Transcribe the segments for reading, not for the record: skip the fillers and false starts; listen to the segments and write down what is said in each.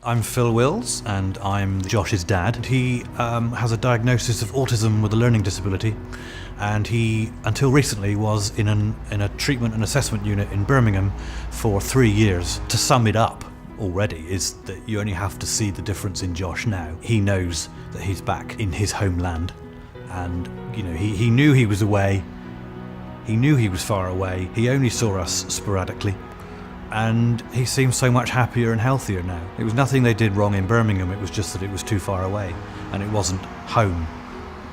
I'm Phill Wills, and I'm Josh's dad. He has a diagnosis of autism with a learning disability, and he, until recently, was in a treatment and assessment unit in Birmingham for 3 years. To sum it up already is that you only have to see the difference in Josh now. He knows that he's back in his homeland, and he knew he was away. He knew he was far away. He only saw us sporadically. And he seems so much happier and healthier now. It was nothing they did wrong in Birmingham, it was just that it was too far away and it wasn't home.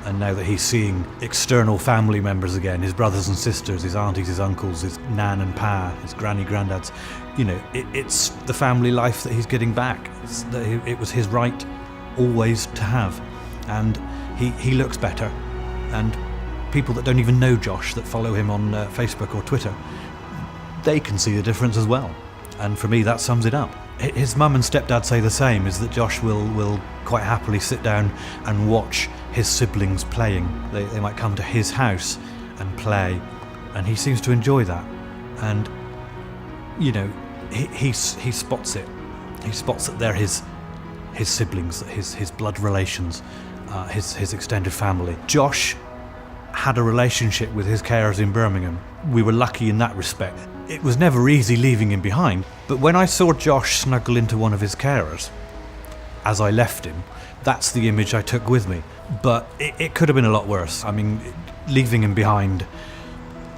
And now that he's seeing external family members again, his brothers and sisters, his aunties, his uncles, his nan and pa, his granny, granddads, it's the family life that he's getting back. It was his right always to have. And he looks better. And people that don't even know Josh, that follow him on Facebook or Twitter, they can see the difference as well. And for me, that sums it up. His mum and stepdad say the same, is that Josh will quite happily sit down and watch his siblings playing. They might come to his house and play, and he seems to enjoy that. And, he spots it. He spots that they're his siblings, his blood relations, his extended family. Josh had a relationship with his carers in Birmingham. We were lucky in that respect. It was never easy leaving him behind, but when I saw Josh snuggle into one of his carers as I left him, that's the image I took with me. But it could have been a lot worse. I mean, leaving him behind,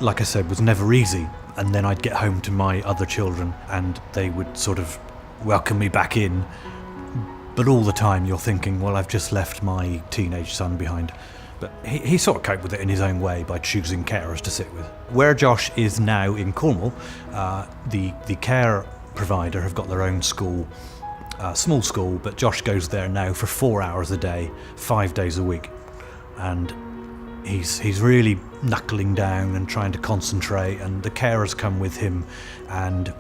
like I said, was never easy. And then I'd get home to my other children and they would sort of welcome me back in. But all the time you're thinking, well, I've just left my teenage son behind. But he sort of coped with it in his own way by choosing carers to sit with. Where Josh is now in Cornwall, the care provider have got their own school, small school, but Josh goes there now for 4 hours a day, 5 days a week. And he's really knuckling down and trying to concentrate, and the carers come with him, and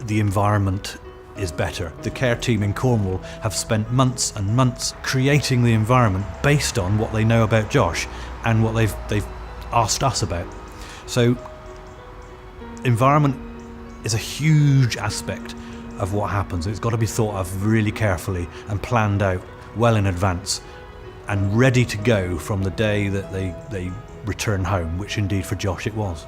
the environment is better. The care team in Cornwall have spent months and months creating the environment based on what they know about Josh and what they've asked us about. So environment is a huge aspect of what happens. It's got to be thought of really carefully and planned out well in advance and ready to go from the day that they return home, which indeed for Josh it was.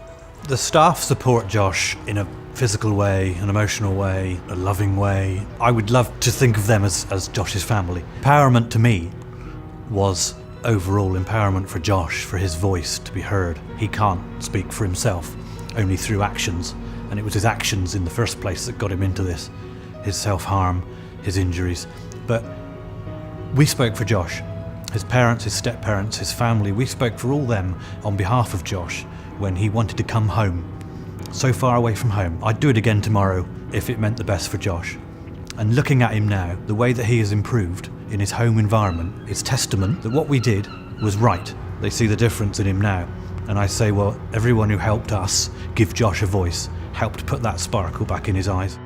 The staff support Josh in a physical way, an emotional way, a loving way. I would love to think of them as Josh's family. Empowerment to me was overall empowerment for Josh, for his voice to be heard. He can't speak for himself, only through actions. And it was his actions in the first place that got him into this. His self-harm, his injuries. But we spoke for Josh. His parents, his step-parents, his family, we spoke for all them on behalf of Josh when he wanted to come home. So far away from home. I'd do it again tomorrow if it meant the best for Josh. And looking at him now, the way that he has improved in his home environment is testament that what we did was right. They see the difference in him now. And I say, well, everyone who helped us give Josh a voice helped put that sparkle back in his eyes.